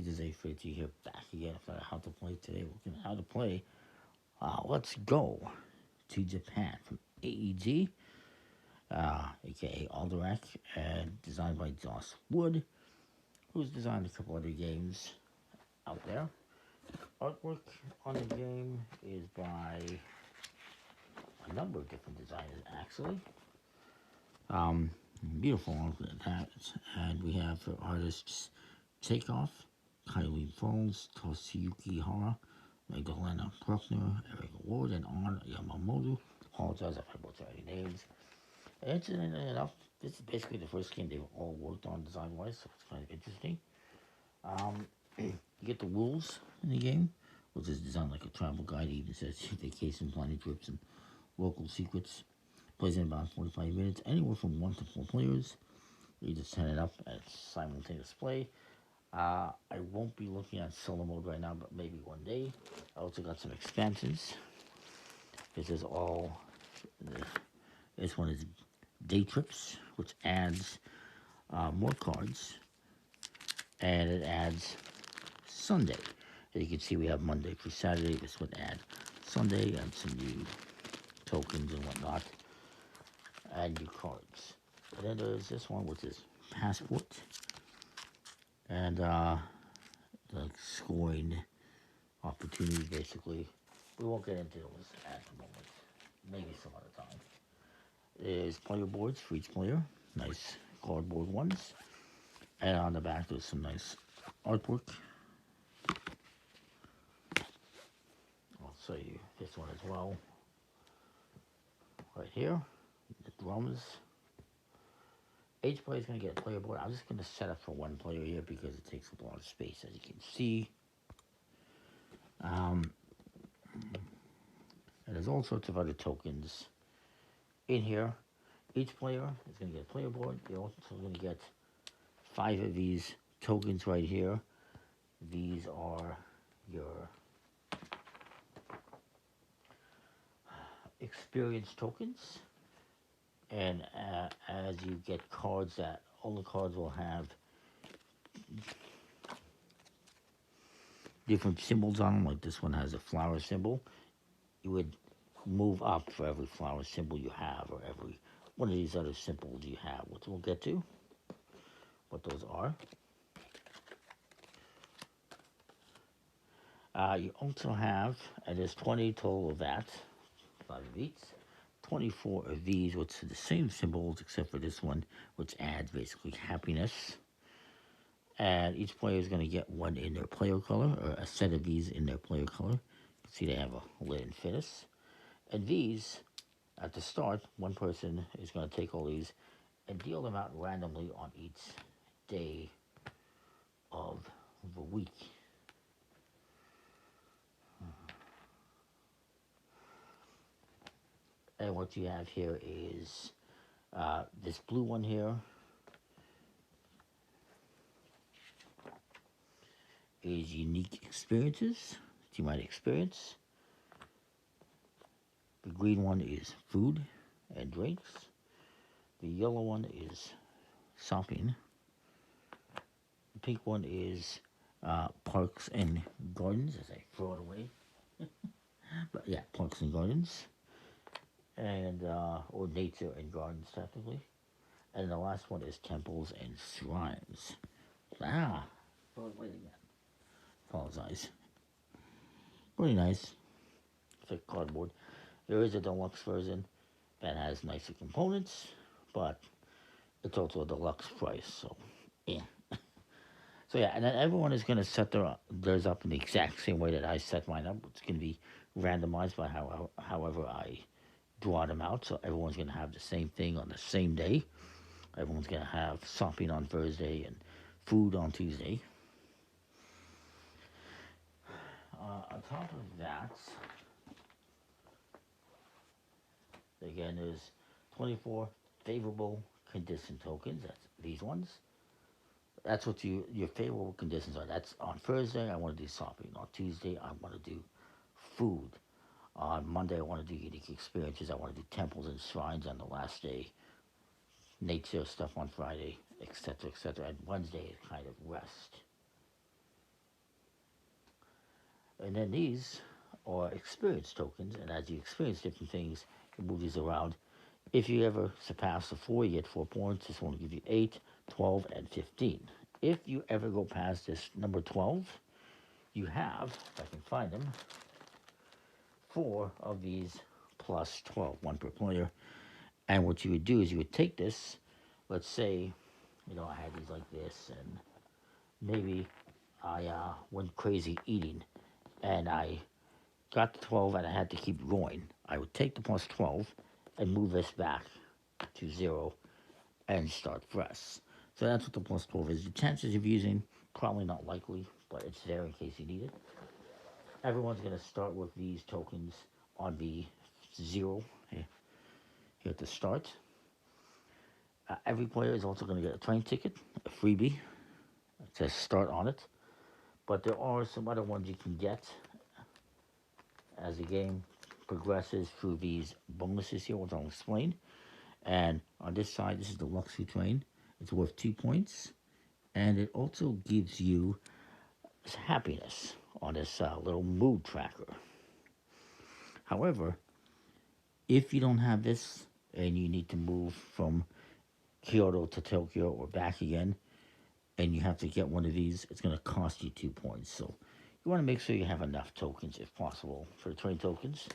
This is A3T here, back again for how to play today. Looking at how to play. Let's go to Japan from AEG, aka Alderac, and designed by Joss Wood, who's designed a couple other games out there. Artwork on the game is by a number of different designers, actually. Um, Beautiful artwork at that. And we have for artists Takeoff, Kylie Falls, Toshiyuki Hara, Magdalena Bruckner, Eric Ward, and Arn Yamamoto. Apologize if I butcher any names. Interestingly enough, this is basically the first game they've all worked on design-wise, so it's kind of interesting. You get the rules in the game, which is designed like a travel guide. It even says vacation planning trips and local secrets. Plays in about 45 minutes, anywhere from 1 to 4 players. You just set it up at simultaneous play. I won't be looking at solo mode right now, but maybe one day. I also got some expansions. This is all. This one is Day Trips, which adds more cards, and it adds Sunday. As you can see, we have Monday through Saturday. This would add Sunday and some new tokens and whatnot, and new cards. And then there's this one, which is Passport, and the scoring opportunities, basically. We won't get into those at the moment. Maybe some other time. There's player boards for each player. Nice cardboard ones. And on the back, there's some nice artwork. I'll show you this one as well. Right here, the drums. Each player is going to get a player board. I'm just going to set up for one player here because it takes up a lot of space, as you can see. And there's all sorts of other tokens in here. Each player is going to get a player board. You're also going to get 5 of these tokens right here. These are your experience tokens. And as you get cards, that all the cards will have different symbols on them. Like this one has a flower symbol. You would move up for every flower symbol you have, or every one of these other symbols you have, which we'll get to what those are. You also have, and there's 20 total of that, 5 of each, 24 of these, which are the same symbols except for this one, which adds basically happiness. And each player is going to get one in their player color, or a set of these in their player color. You can see they have a lid and finis. And these, at the start, one person is going to take all these and deal them out randomly on each day of the week. And what you have here is this blue one here is unique experiences that you might experience. The green one is food and drinks. The yellow one is shopping. The pink one is parks and gardens, as I throw it away. But yeah, parks and gardens. And or nature and gardens, technically. And the last one is temples and shrines. Throw it away again. Apologize. Pretty nice. Thick cardboard. There is a deluxe version that has nicer components, but it's also a deluxe price, so yeah. So yeah, and then everyone is going to set theirs up in the exact same way that I set mine up. It's going to be randomized by however I draw them out, so everyone's going to have the same thing on the same day. Everyone's going to have shopping on Thursday and food on Tuesday. On top of that, again, there's 24 favorable condition tokens. That's these ones. That's what your favorable conditions are. That's on Thursday, I want to do shopping. On Tuesday, I want to do food. On Monday, I want to do unique experiences. I want to do temples and shrines on the last day. Nature stuff on Friday, etc., etc. And Wednesday is kind of rest. And then these are experience tokens, and as you experience different things, you move these around. If you ever surpass the 4, you get 4 points. This one will give you 8, 12, and 15. If you ever go past this number 12, you have, if I can find them, 4 of these plus 12, one per player. And what you would do is you would take this, let's say, I had these like this, and maybe I went crazy eating, and I got the 12 and I had to keep going. I would take the plus 12 and move this back to 0 and start fresh. So that's what the plus 12 is. The chances of using, probably not likely, but it's there in case you need it. Everyone's going to start with these tokens on the 0 here at the start. Every player is also going to get a train ticket, a freebie. It says start on it. But there are some other ones you can get as the game progresses through these bonuses here, which I'll explain. And on this side, this is the luxury train. It's worth 2 points. And it also gives you happiness on this little mood tracker. However, if you don't have this and you need to move from Kyoto to Tokyo or back again, and you have to get one of these, it's going to cost you 2 points. So you want to make sure you have enough tokens, if possible, for the train tokens.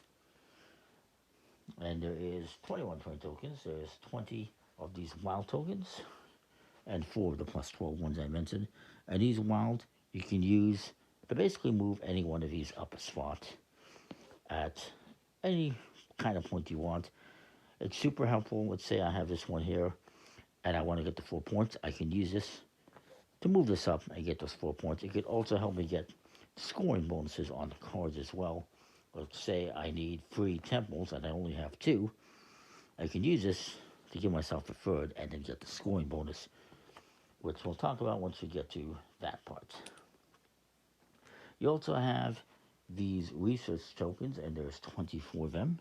And there is 21 train tokens. There's 20 of these wild tokens, and 4 of the plus 12 ones I mentioned. And these wild, you can use to basically move any one of these up a spot at any kind of point you want. It's super helpful. Let's say I have this one here, and I want to get the 4 points. I can use this to move this up and get those 4 points. It could also help me get scoring bonuses on the cards as well. Let's say I need 3 temples and I only have 2. I can use this to give myself a third and then get the scoring bonus, which we'll talk about once we get to that part. You also have these research tokens, and there's 24 of them.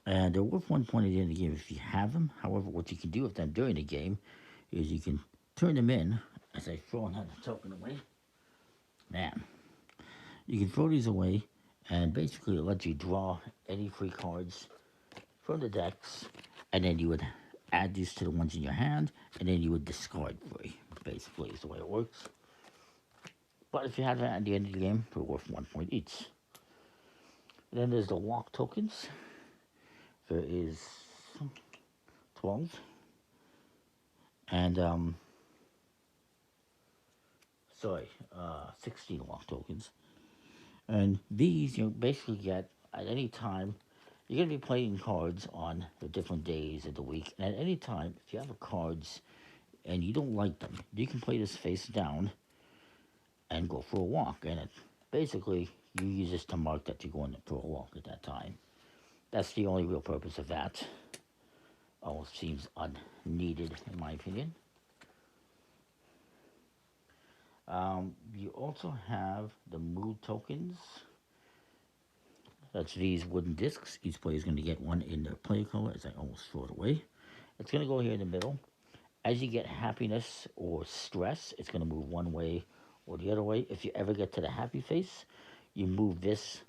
And they're worth 1 point at the end of the game if you have them. However, what you can do with them during the game is you can turn them in, as I throw another token away. Man, you can throw these away, and basically it lets you draw any free cards from the decks, and then you would add these to the ones in your hand, and then you would discard 3. Basically, is the way it works. But if you have that at the end of the game, they're worth 1 point each. And then there's the walk tokens. There is 12. And 16 walk tokens. And these you basically get at any time. You're going to be playing cards on the different days of the week. And at any time, if you have cards and you don't like them, you can play this face down and go for a walk. And it basically, you use this to mark that you're going for a walk at that time. That's the only real purpose of that. Almost seems unneeded, in my opinion. You also have the mood tokens. That's these wooden discs. Each player is going to get one in their player color, as I almost throw it away. It's going to go here in the middle. As you get happiness or stress, it's going to move one way or the other way. If you ever get to the happy face, you move this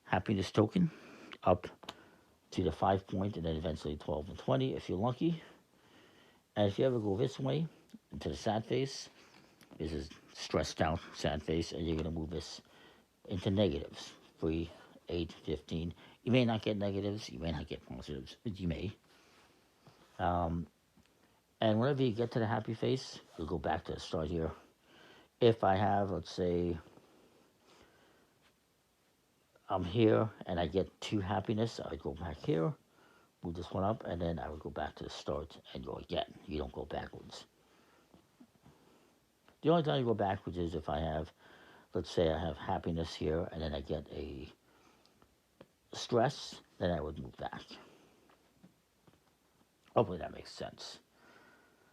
happiness token up to the 5 point, and then eventually 12 and 20 if you're lucky. And if you ever go this way into the sad face, this is stressed out sad face, and you're going to move this into negatives. 3, 8, 15. You may not get negatives, you may not get positives, but you may. And whenever you get to the happy face, you'll go back to the start here. If I have, let's say, I'm here and I get 2 happiness, I would go back here, move this one up, and then I would go back to the start and go again. You don't go backwards. The only time you go backwards is if I have, let's say I have happiness here, and then I get a stress, then I would move back. Hopefully that makes sense.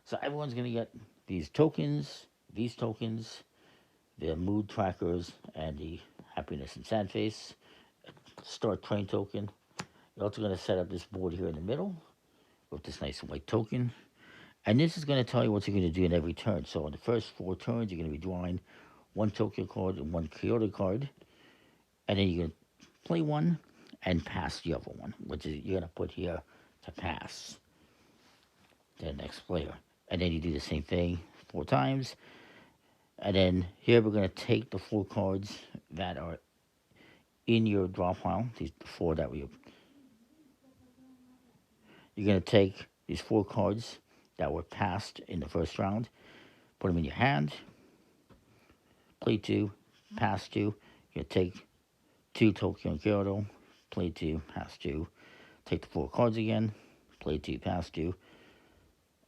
So everyone's going to get these tokens, the mood trackers, and the happiness and sad face. Start train token. You're also going to set up this board here in the middle with this nice white token. And this is going to tell you what you're going to do in every turn. So in the first 4 turns, you're going to be drawing one Tokyo card and one Kyoto card, and then you're going to play one and pass the other one, which is you're going to put here to pass to the next player. And then you do the same thing 4 times. And then here we're going to take the 4 cards that are in your draw pile, these 4 that you're going to take these 4 cards that were passed in the first round, put them in your hand, play 2, pass 2. You're going to take 2 Tokyo and Kyoto, play 2, pass 2. Take the 4 cards again, play 2, pass 2,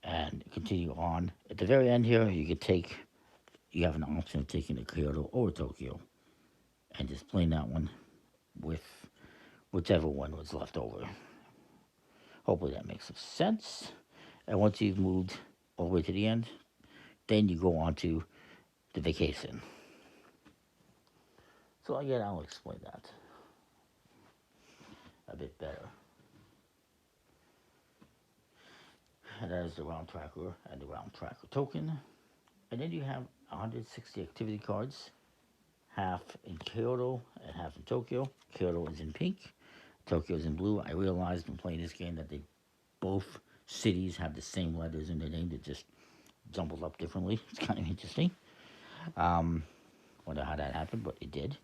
and continue on. At the very end here, you have an option of taking a Kyoto or a Tokyo, and just playing that one with whichever one was left over. Hopefully that makes some sense. And once you've moved all the way to the end, then you go on to the vacation. So again, I'll explain that a bit better. And that is the round tracker and the round tracker token. And then you have 160 activity cards, half in Kyoto and half in Tokyo. Kyoto is in pink, Tokyo is in blue. I realized when playing this game that both cities have the same letters in their name. They're just jumbled up differently. It's kind of interesting. Wonder how that happened, but it did.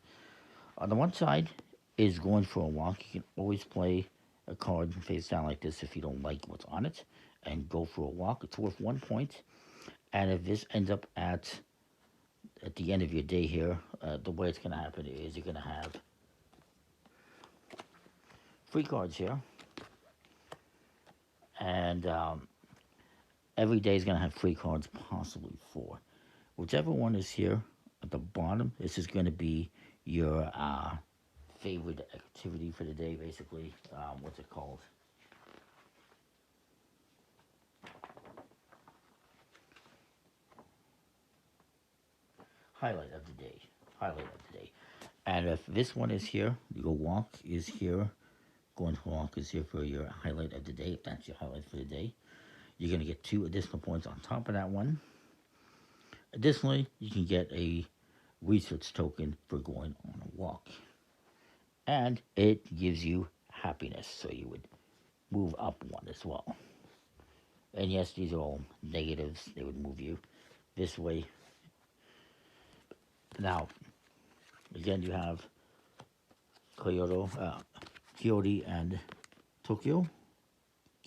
On the one side is going for a walk. You can always play a card face down like this if you don't like what's on it, and go for a walk. It's worth 1 point. And if this ends up at the end of your day here, the way it's going to happen is you're going to have 3 cards here. And every day is going to have 3 cards, possibly 4. Whichever one is here at the bottom, this is going to be your favorite activity for the day, basically. What's it called? Highlight of the day. Highlight of the day. And if this one is here, your walk is here. Going for a walk is here for your highlight of the day. If that's your highlight for the day, you're going to get 2 additional points on top of that one. Additionally, you can get a research token for going on a walk. And it gives you happiness, so you would move up 1 as well. And yes, these are all negatives. They would move you this way. Now, again, you have Kyoto and Tokyo.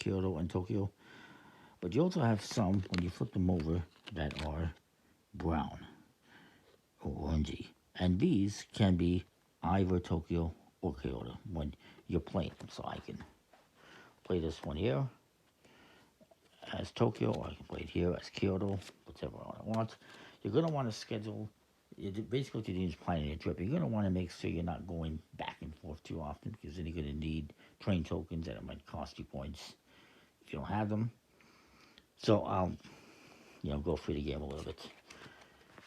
Kyoto and Tokyo. But you also have some, when you flip them over, that are brown or orangey. And these can be either Tokyo or Kyoto when you're playing them. So I can play this one here as Tokyo, or I can play it here as Kyoto, whichever one I want. You're going to want to schedule, basically what you're doing is planning a trip. You're going to want to make sure you're not going back and forth too often, because then you're going to need train tokens that it might cost you points if you don't have them. So I'll, go through the game a little bit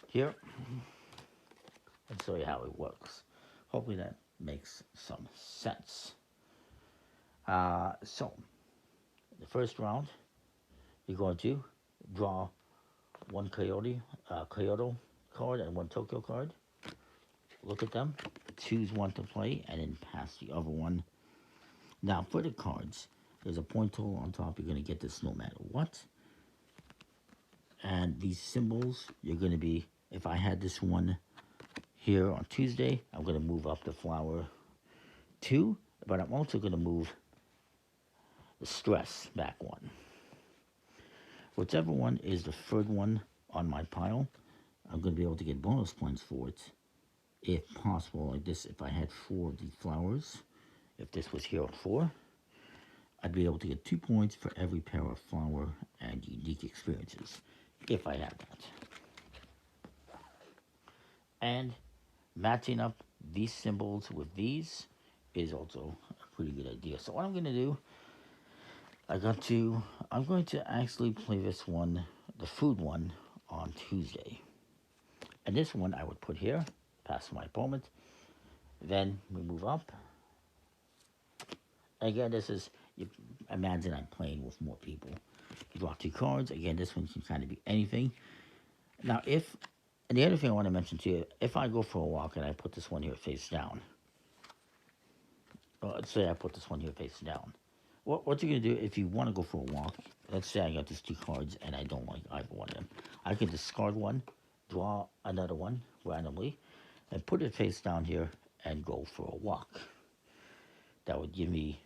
here and show you how it works. Hopefully that makes some sense. So the first round, you're going to draw 1 Kyoto card and 1 Tokyo card. Look at them, choose one to play, and then pass the other one. Now for the cards, there's a point total on top. You're going to get this no matter what. And these symbols, you're going to be, if I had this one here on Tuesday, I'm going to move up the flower 2, but I'm also going to move the stress back 1. Whichever one is the third one on my pile, I'm going to be able to get bonus points for it, if possible. Like this, if I had 4 of the flowers, if this was here on 4, I'd be able to get 2 points for every pair of flower and unique experiences, if I had that. And matching up these symbols with these is also a pretty good idea. So what I'm going to do, I'm going to actually play this one, the food one, on Tuesday. And this one I would put here, past my opponent. Then we move up. Again, this is, imagine I'm playing with more people. You draw 2 cards. Again, this one can kind of be anything. Now, if And the other thing I want to mention to you, if I go for a walk and I put this one here face down, well, let's say I put this one here face down. What you're going to do if you want to go for a walk, let's say I got these two cards and I don't like either one of them. I can discard one, draw another one randomly, and put it face down here and go for a walk. That would give me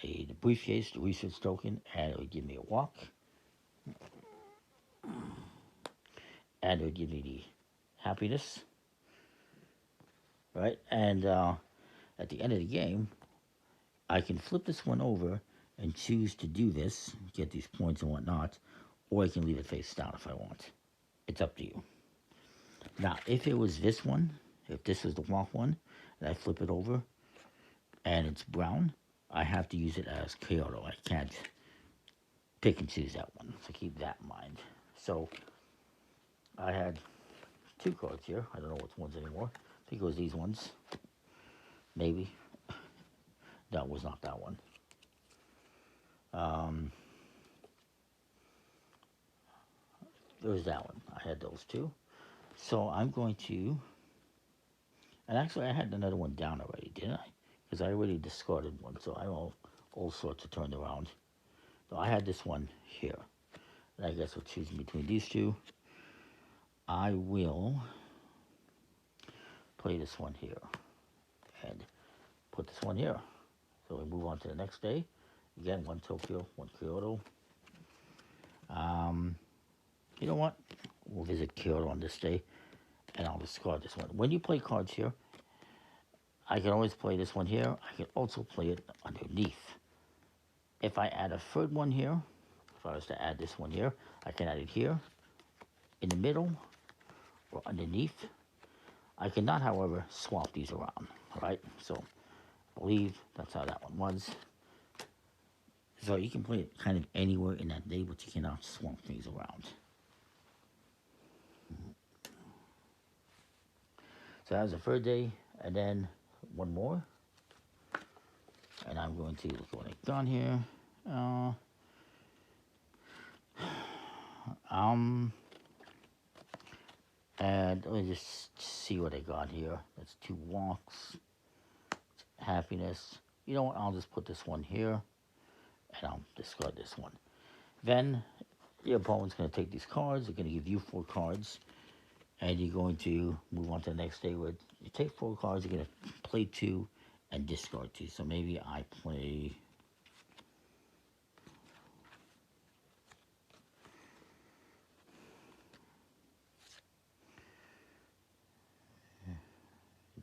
the briefcase, the research token, and it would give me a walk. And it would give me the happiness, right? And at the end of the game, I can flip this one over and choose to do this, get these points and whatnot, or I can leave it face down if I want. It's up to you. Now, if it was this one, if this is the walk one, and I flip it over, and it's brown, I have to use it as Kyoto. I can't pick and choose that one, so keep that in mind. So, I had two cards here. I don't know which ones anymore. I think it was these ones. Maybe. That was not that one. There was that one. I had those two. So I'm going to... And actually, I had another one down already, didn't I? Because I already discarded one, so I'm all sorts of turned around. So I had this one here. And I guess we'll choose between these two. I will play this one here. And put this one here. So we move on to the next day. Again, one Tokyo, one Kyoto. You know what? We'll visit Kyoto on this day, and I'll discard this one. When you play cards here, I can always play this one here. I can also play it underneath. If I add a third one here, if I was to add this one here, I can add it here, in the middle, or underneath. I cannot, however, swap these around, right? So, I believe that's how that one was. So you can play it kind of anywhere in that day, but you cannot swap things around. So that was the third day, and then one more. And I'm going to look what I've done here. And let me just see what I got here. That's two walks, happiness. You know what? I'll just put this one here, and I'll discard this one. Then your opponent's going to take these cards. They're going to give you 4 cards. And you're going to move on to the next day where you take 4 cards, you're going to play 2 and discard 2. So maybe I play...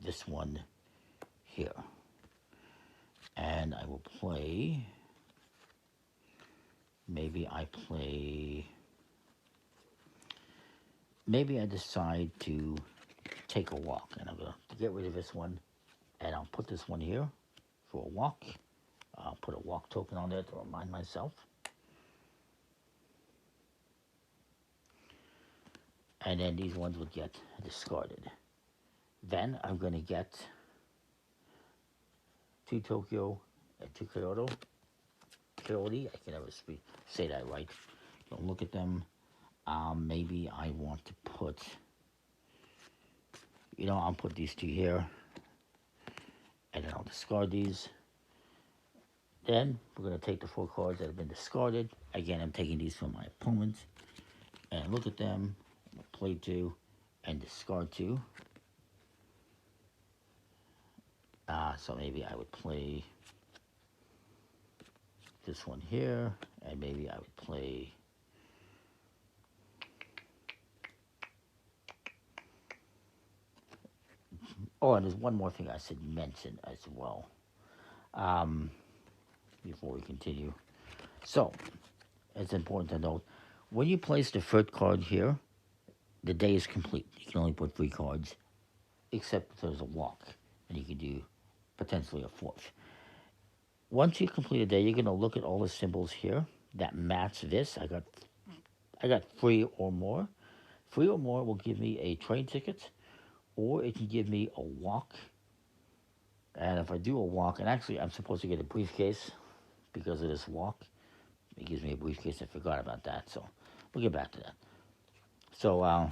this one here. And I will play... Maybe I play... Maybe I decide to take a walk, and I'm going to get rid of this one, and I'll put this one here for a walk. I'll put a walk token on there to remind myself. And then these ones would get discarded. Then I'm going to get 2 Tokyo and 2 Kyoto. Kyoto, I can never say that right. Don't look at them. Maybe I want to put, I'll put these 2 here, and then I'll discard these. Then we're going to take the 4 cards that have been discarded. Again, I'm taking these from my opponent, and look at them, play 2, and discard 2. So maybe I would play this one here, and maybe I would play... Oh, and there's one more thing I should mention as well, before we continue. So, it's important to note, when you place the 3rd card here, the day is complete. You can only put 3 cards, except if there's a walk, and you can do potentially a 4th. Once you complete a day, you're going to look at all the symbols here that match this. I got 3 or more. 3 or more will give me a train ticket, or it can give me a walk. And if I do a walk, and actually I'm supposed to get a briefcase because of this walk. It gives me a briefcase. I forgot about that, so we'll get back to that. So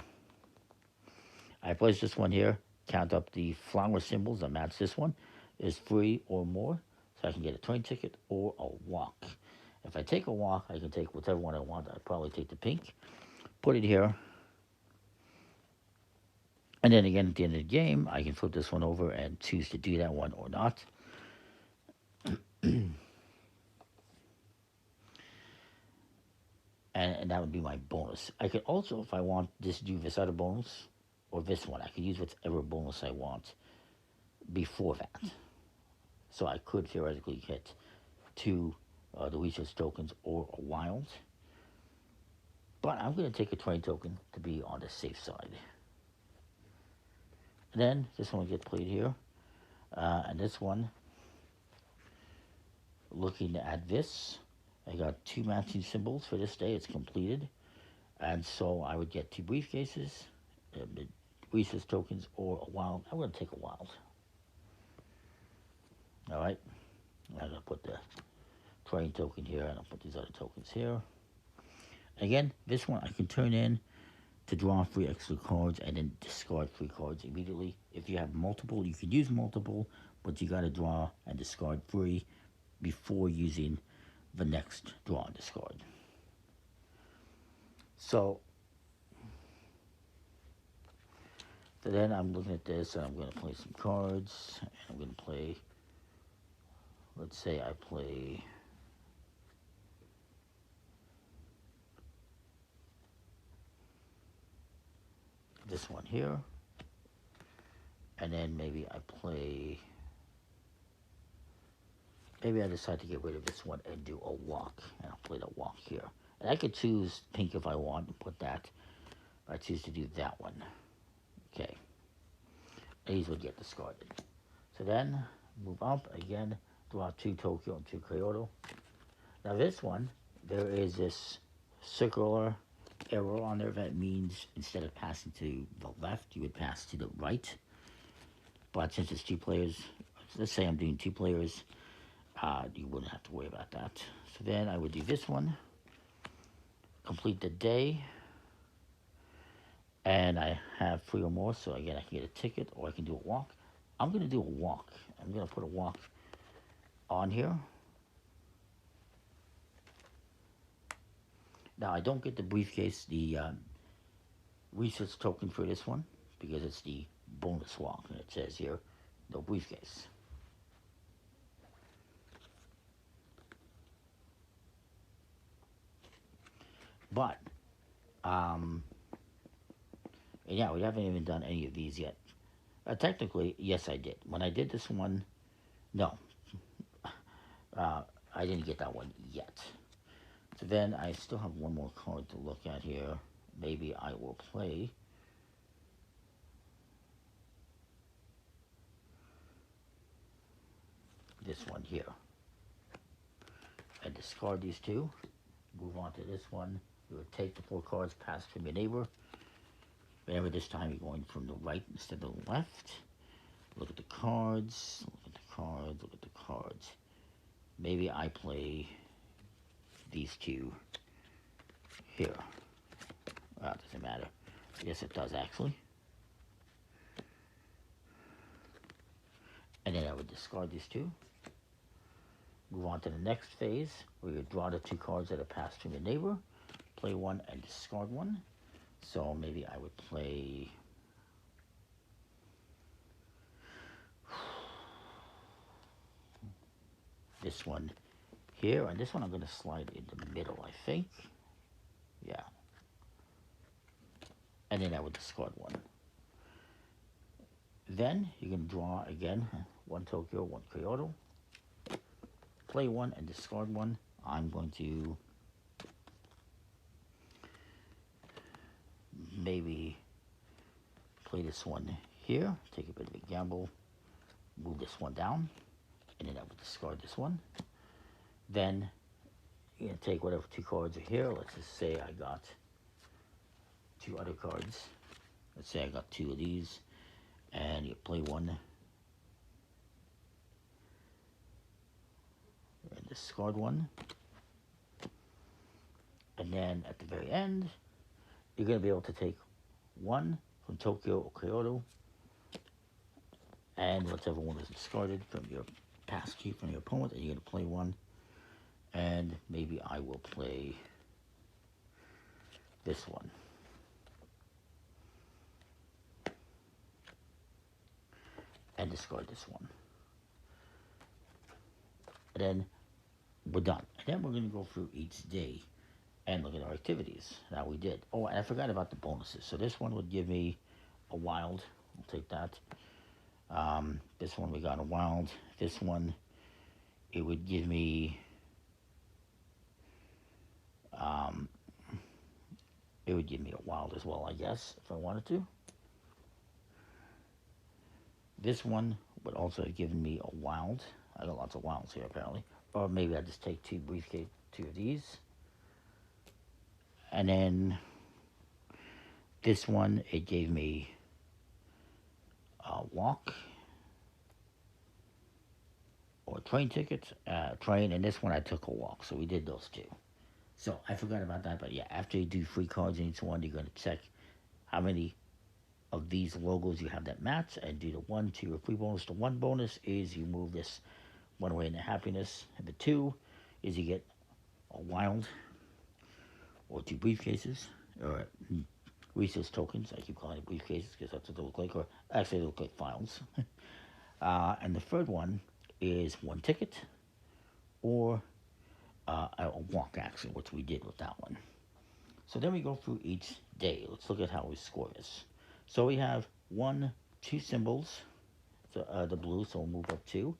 I place this one here, count up the flower symbols that match this one, is 3 or more, so I can get a train ticket or a walk. If I take a walk, I can take whichever one I want. I'd probably take the pink, put it here, and then again at the end of the game, I can flip this one over and choose to do that one or not. And that would be my bonus. I could also, if I want this, do this other bonus or this one, I could use whatever bonus I want before that. So I could theoretically get 2 the research tokens or a wild. But I'm going to take a train token to be on the safe side. And then this one gets played here. And this one, looking at this, I got 2 matching symbols for this day. It's completed. And so I would get 2 briefcases, research tokens, or a wild. I'm going to take a wild. All right. I'm going to put the train token here, and I'll put these other tokens here. Again, this one I can turn in to draw 3 extra cards and then discard 3 cards immediately. If you have multiple, you can use multiple, but you got to draw and discard 3 before using the next draw and discard. So then I'm looking at this, and I'm going to play some cards. And I'm going to play, let's say I play this one here, and then maybe I decide to get rid of this one and do a walk, and I'll play the walk here. And I could choose pink if I want and put that. I choose to do that one. Okay. These would get discarded. So then, move up again, draw 2 Tokyo and 2 Kyoto. Now this one, there is this circular arrow on there that means instead of passing to the left, you would pass to the right. But since it's 2 players, let's say I'm doing 2 players, you wouldn't have to worry about that. So then I would do this one, complete the day, and I have 3 or more, so again I can get a ticket or I can do a walk. I'm going to do a walk. I'm going to put a walk on here. Now I don't get the briefcase, the research token for this one, because it's the bonus walk, and it says here, no briefcase. But, yeah, we haven't even done any of these yet. Technically, yes, I did. When I did this one, no. I didn't get that one yet. So then I still have one more card to look at here. Maybe I will play this one here. And discard these 2. Move on to this one. You would take the 4 cards passed from your neighbor. Remember, this time you're going from the right instead of the left. Look at the cards. Look at the cards. Look at the cards. Maybe I play these 2 here. Well, it doesn't matter. Yes, it does actually. And then I would discard these 2. Move on to the next phase, where you draw the 2 cards that are passed from your neighbor. Play 1 and discard 1. So maybe I would play this one here, and this one I'm going to slide in the middle, I think. Yeah. And then I would discard 1. Then you can draw again 1 Tokyo, 1 Kyoto. Play 1 and discard 1. I'm going to maybe play this one here, take a bit of a gamble, move this one down, and then I would discard this one. Then you're going to take whatever 2 cards are here. Let's just say I got 2 other cards. Let's say I got 2 of these, and you play 1 and discard 1. And then at the very end, you're going to be able to take 1 from Tokyo or Kyoto, and whichever one is discarded from your pass key from your opponent, and you're going to play one. And maybe I will play this one. And discard this one. And then we're done. And then we're going to go through each day and look at our activities. Now we did. Oh, and I forgot about the bonuses. So this one would give me a wild. I'll take that. This one we got a wild. This one, it would give me a wild as well, I guess, if I wanted to. This one would also have given me a wild. I got lots of wilds here apparently. Or maybe I just take two of these. And then this one, it gave me a walk or a train ticket, train, and this one I took a walk. So we did those two. So I forgot about that, but yeah, after you do 3 cards in each one, you're going to check how many of these logos you have that match, and do the 1, 2, or 3 bonus. The 1 bonus is you move this one away into happiness, and the 2 is you get a wild or 2 briefcases, or research tokens. I keep calling it briefcases because that's what they look like, or actually they look like files. And the 3rd one is 1 ticket, or a walk action, which we did with that one. So then we go through each day. Let's look at how we score this. So we have 1, 2 symbols, so, the blue, so we'll move up 2,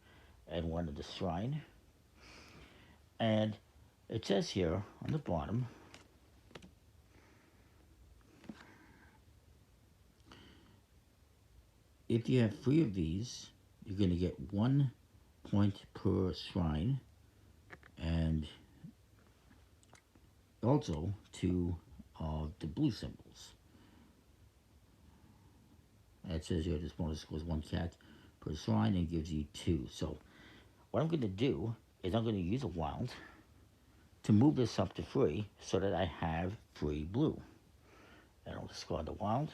and 1 of the shrine. And it says here on the bottom, if you have 3 of these, you're going to get 1 point per shrine, and also 2 of the blue symbols. And it says here this bonus scores 1 cat per shrine and gives you 2. So what I'm going to do is I'm going to use a wild to move this up to 3 so that I have 3 blue. And I'll discard the wild.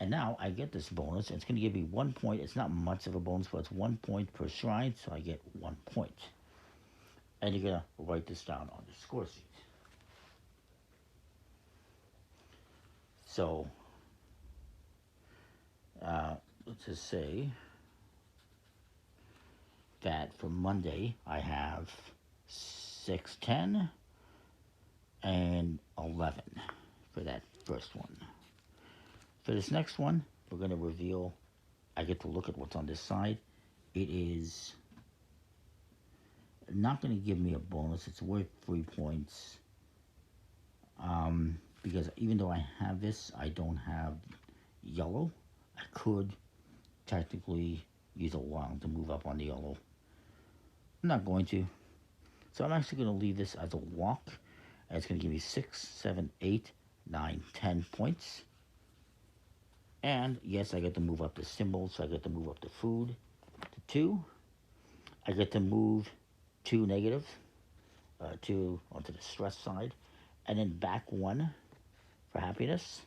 And now I get this bonus. It's going to give me 1 point. It's not much of a bonus, but it's 1 point per shrine, so I get 1 point. And you're going to write this down on the score sheet. So let's just say that for Monday I have 6, 10, and 11 for that first one. For this next one, we're going to reveal, I get to look at what's on this side. It is not going to give me a bonus. It's worth 3 points. Because even though I have this, I don't have yellow. I could technically use a wild to move up on the yellow. I'm not going to. So I'm actually going to leave this as a walk. And it's going to give me 6, 7, 8, 9, 10 points. And yes, I get to move up the symbols. So I get to move up the food to 2. I get to move 2 negative, 2 onto the stress side. And then back 1 for happiness.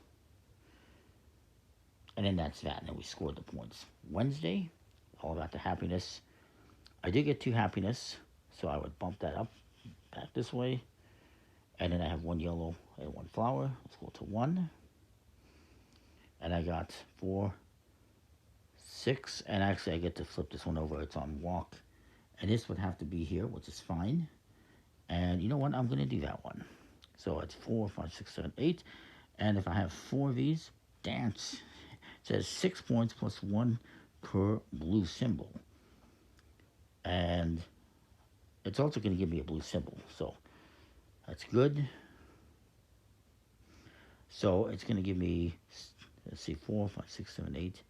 And then that's that. And then we scored the points. Wednesday, all about the happiness. I did get 2 happiness, so I would bump that up back this way. And then I have 1 yellow and 1 flower. Let's go to 1. And I got 4, 6. And actually I get to flip this one over. It's on walk. And this would have to be here, which is fine. And you know what? I'm going to do that one. So it's 4, 5, 6, 7, 8. And if I have 4 of these, dance. It says 6 points plus 1 per blue symbol. And it's also going to give me a blue symbol. So that's good. So it's going to give me, let's see, 4, 5, 6, 7, 8,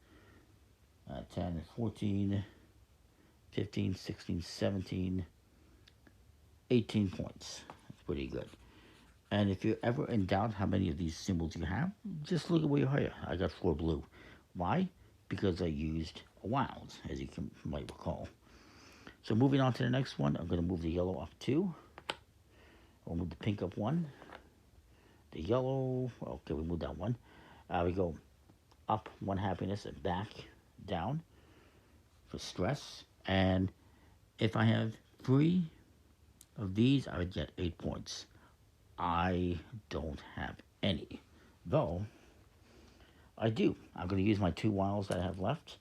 10, 14, 15, 16, 17, 18 points. That's pretty good. And if you're ever in doubt how many of these symbols you have, just look at where you are. I got 4 blue. Why? Because I used a wild, as you might recall. So moving on to the next one, I'm going to move the yellow up 2. I'll move the pink up 1. The yellow, okay, we moved that 1. We go up 1 happiness and back down for stress. And if I have 3 of these, I would get 8 points. I don't have any, though I do. I'm going to use my 2 wilds that I have left,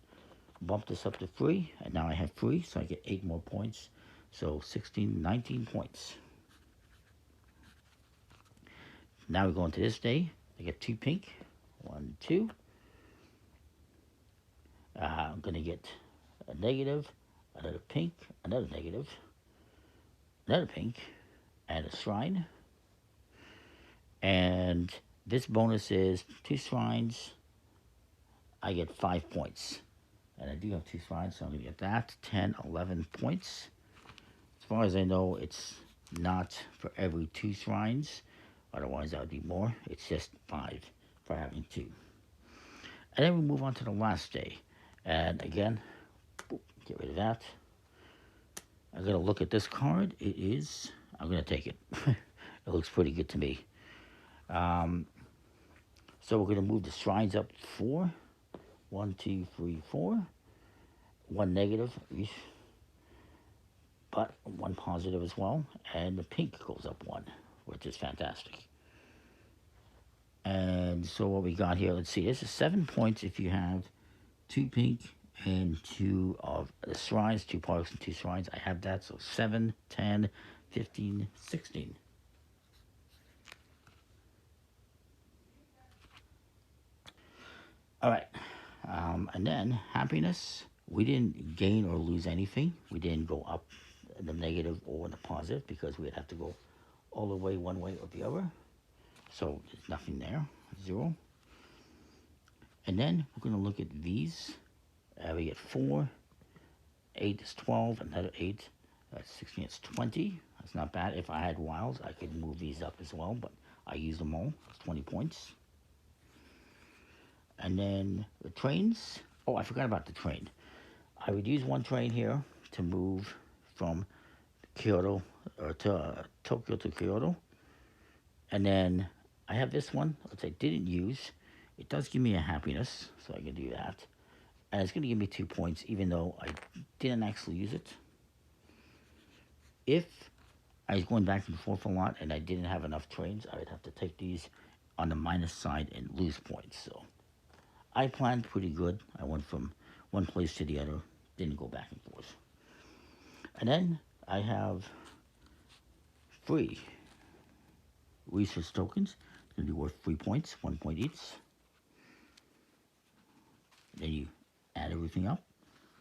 bump this up to 3, and now I have 3, so I get 8 more points. So 16, 19 points. Now we go into this day. I get 2 pink, 1, 2. I'm going to get a negative, another pink, another negative, another pink, and a shrine. And this bonus is 2 shrines. I get 5 points. And I do have 2 shrines, so I'm going to get that. 10, 11 points. As far as I know, it's not for every 2 shrines. Otherwise, that would be more. It's just 5 for having 2. And then we move on to the last day. And again, get rid of that. I'm going to look at this card. It is, I'm going to take it. It looks pretty good to me. So we're going to move the shrines up 4. 1, 2, 3, 4. 1 negative, but 1 positive as well. And the pink goes up 1, which is fantastic. And so what we got here, let's see, this is 7 points if you have 2 pink and 2 of the shrines, 2 parks and 2 shrines. I have that, so 7, 10, 15, 16. All right, and then happiness. We didn't gain or lose anything. We didn't go up in the negative or in the positive because we'd have to go all the way one way or the other. So there's nothing there, 0. And then we're going to look at these. We get 4, 8 is 12, another 8, 16 is 20. That's not bad. If I had wilds, I could move these up as well, but I used them all. It's 20 points. And then the trains. Oh, I forgot about the train. I would use 1 train here to move from Kyoto or to Tokyo to Kyoto. And then I have this one, which I didn't use. It does give me a happiness, so I can do that. And it's going to give me 2 points, even though I didn't actually use it. If I was going back and forth a lot and I didn't have enough trains, I would have to take these on the minus side and lose points. So I planned pretty good. I went from one place to the other, didn't go back and forth. And then I have 3 research tokens. It's going to be worth 3 points, 1 point each. Then you add everything up.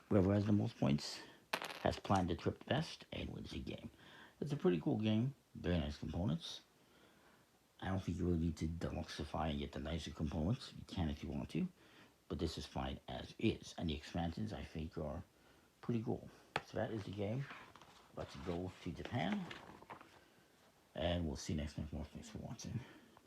Whoever has the most points has planned the trip best and wins the game. It's a pretty cool game. Very nice components. I don't think you really need to deluxify and get the nicer components. You can if you want to. But this is fine as is. And the expansions, I think, are pretty cool. So that is the game. Let's go to Japan. And we'll see you next time. Thanks for watching.